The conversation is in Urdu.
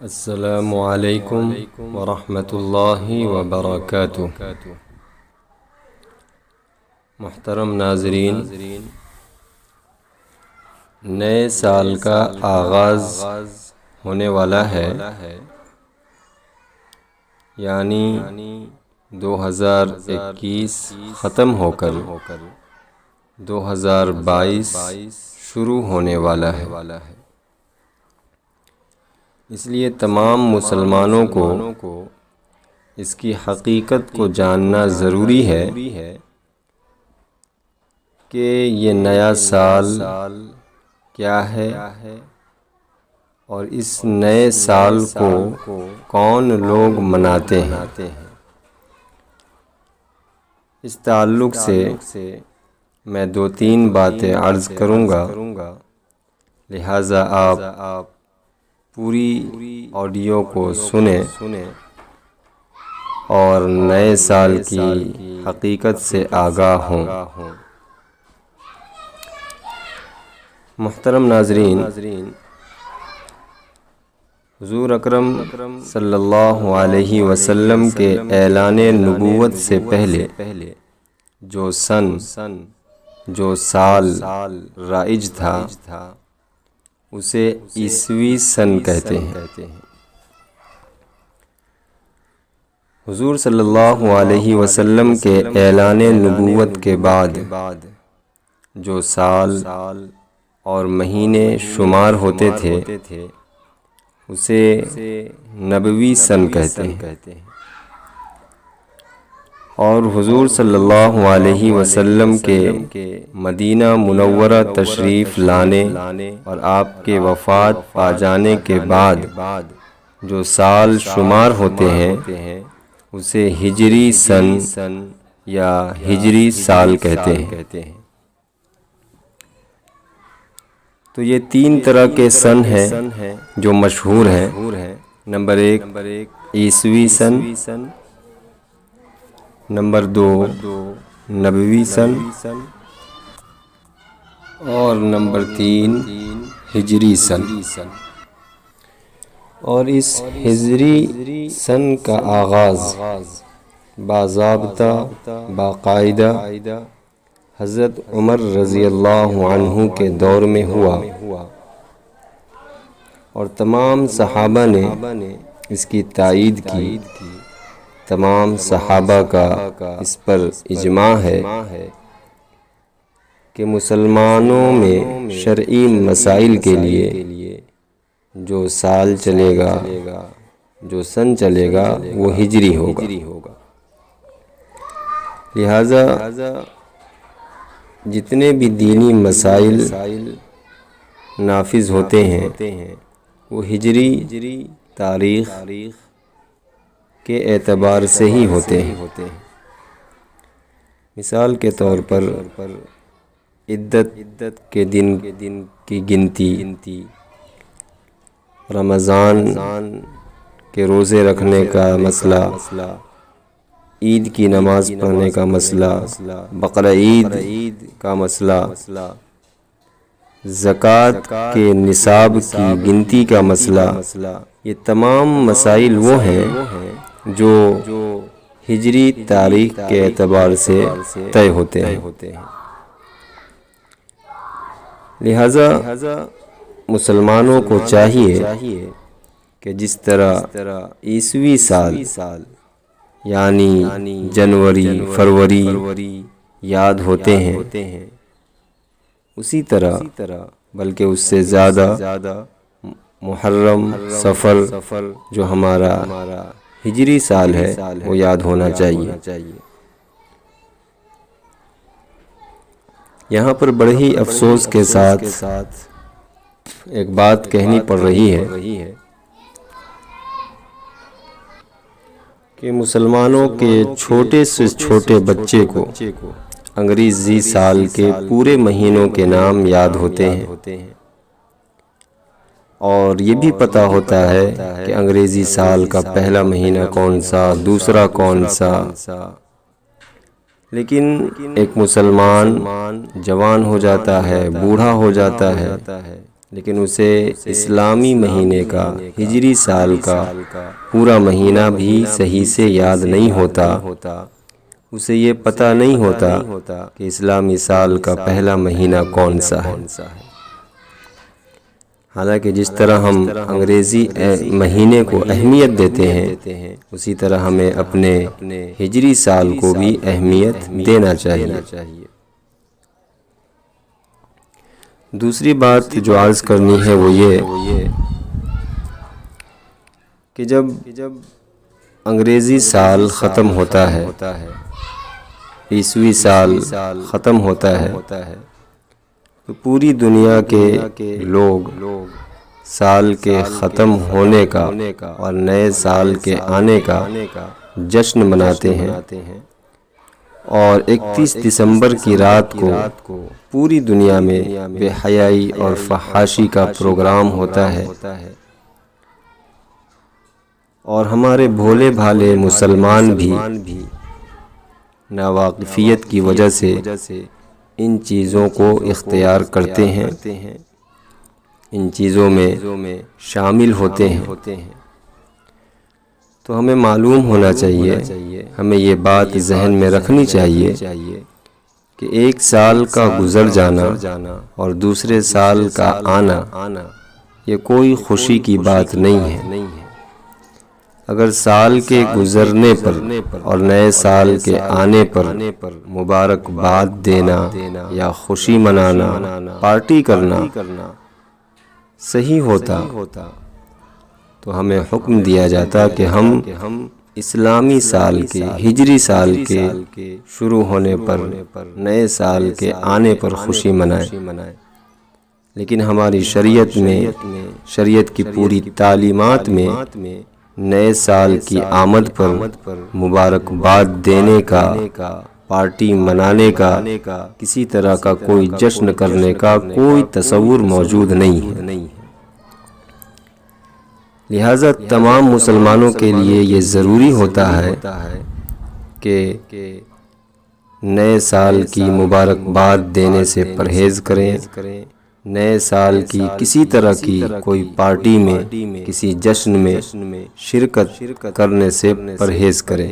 السلام علیکم ورحمۃ اللہ وبرکاتہ۔ محترم ناظرین، نئے سال کا آغاز ہونے والا ہے، یعنی 2021 ختم ہو کر 2022 شروع ہونے والا ہے۔ اس لیے تمام مسلمانوں کو اس کی حقیقت کو جاننا ضروری ہے کہ یہ نیا سال کیا ہے اور اس نئے سال کو کون لوگ مناتے ہیں۔ اس تعلق سے میں 2-3 باتیں عرض کروں گا، لہٰذا آپ پوری آڈیو کو سنیں اور نئے سال کی حقیقت سے آگاہ ہوں۔ محترم ناظرین، حضور اکرم صلی اللہ علیہ وسلم کے اعلان نبوت سے پہلے جو سال رائج تھا اسے عیسوی سن کہتے ہیں۔ حضور صلی اللہ علیہ وسلم کے اعلان نبوت کے بعد جو سال اور مہینے شمار ہوتے تھے اسے نبوی سن کہتے ہیں، اور حضور صلی اللہ علیہ وسلم کے مدینہ منورہ تشریف لانے اور آپ کے وفات پا جانے کے بعد جو سال شمار ہوتے ہیں اسے ہجری سن یا ہجری سال کہتے ہیں۔ تو یہ 3 طرح کے سن ہیں جو مشہور ہیں۔ نمبر 1 عیسوی سن، نمبر 2 نبوی سن، اور نمبر 3 ہجری سن۔ اور اس ہجری سن کا آغاز باضابطہ باقاعدہ حضرت عمر رضی اللہ عنہ کے دور میں ہوا، اور تمام صحابہ نے اس کی تائید کی۔ تمام صحابہ کا اس پر اجماع ہے کہ مسلمانوں میں شرعی مسائل کے لیے جو سال چلے گا، جو سن چلے گا، وہ ہجری ہوگا۔ لہٰذا جتنے بھی دینی مسائل نافذ ہوتے ہیں وہ ہجری تاریخ کے اعتبار سے ہی ہوتے ہیں۔ مثال کے طور پر عدت کے دن کی گنتی، رمضان کے روزے رکھنے کا مسئلہ، عید کی نماز پڑھنے کا مسئلہ، بقرہ عید کا مسئلہ، زکوٰۃ کے نصاب کی گنتی کا مسئلہ، یہ تمام مسائل وہ ہیں جو ہجری تاریخ کے اعتبار سے طے ہوتے ہیں۔ لہٰذا مسلمانوں کو چاہیے کہ جس طرح عیسوی سال یعنی جنوری، فروری یاد ہوتے ہیں، اسی طرح بلکہ اس سے زیادہ محرم، صفر جو ہمارا ہجری سال ہے وہ یاد ہونا چاہیے۔ یہاں پر بڑے ہی افسوس کے ساتھ ایک بات کہنی پڑ رہی ہے کہ مسلمانوں کے چھوٹے سے چھوٹے بچے کو انگریزی سال کے پورے مہینوں کے نام یاد ہوتے ہیں، اور یہ بھی پتہ ہوتا ہے کہ انگریزی سال کا پہلا مہینہ کون سا، دوسرا کون سا، لیکن ایک مسلمان جوان ہو جاتا ہے، بوڑھا ہو جاتا ہے، لیکن اسے اسلامی مہینے کا ہجری سال کا پورا مہینہ بھی صحیح سے یاد نہیں ہوتا، اسے یہ پتہ نہیں ہوتا کہ اسلامی سال کا پہلا مہینہ کون سا ہے۔ حالانکہ جس طرح ہم انگریزی مہینے کو اہمیت دیتے ہیں، اسی طرح ہمیں اپنے ہجری سال کو بھی اہمیت دینا چاہیے۔ دوسری بات جو عرض کرنی ہے وہ یہ کہ جب انگریزی سال ختم ہوتا ہے، عیسوی سال ختم ہوتا ہے، تو پوری دنیا کے لوگ سال کے ختم ہونے کا اور نئے سال کے آنے کا جشن مناتے ہیں، اور 31 دسمبر کی رات کو پوری دنیا میں بے حیائی اور فحاشی کا پروگرام ہوتا ہے، اور ہمارے بھولے بھالے مسلمان بھی ناواقفیت کی وجہ سے ان چیزوں کو اختیار کرتے ہیں، ان چیزوں میں شامل ہوتے ہیں۔ تو ہمیں معلوم ہونا چاہیے، ہمیں یہ بات ذہن میں رکھنی چاہیے کہ ایک سال کا گزر جانا اور دوسرے سال کا آنا یہ کوئی خوشی کی بات نہیں ہے۔ اگر سال کے گزرنے پر اور نئے سال کے آنے پر مبارکباد دینا یا خوشی منانا، پارٹی کرنا صحیح ہوتا تو ہمیں حکم دیا جاتا کہ ہم اسلامی سال کے، ہجری سال کے شروع ہونے پر، نئے سال کے آنے پر خوشی منائیں۔ لیکن ہماری شریعت میں، شریعت کی پوری تعلیمات میں نئے سال کی آمد پر مبارکباد دینے کا، پارٹی منانے کا، کسی طرح کا کوئی جشن کرنے کا کوئی تصور موجود نہیں ہے۔ لہٰذا تمام مسلمانوں کے لیے یہ ضروری ہوتا ہے کہ نئے سال کی مبارکباد دینے سے پرہیز کریں، نئے سال کی کسی طرح کی کوئی پارٹی میں، کسی جشن میں شرکت کرنے سے پرہیز کریں۔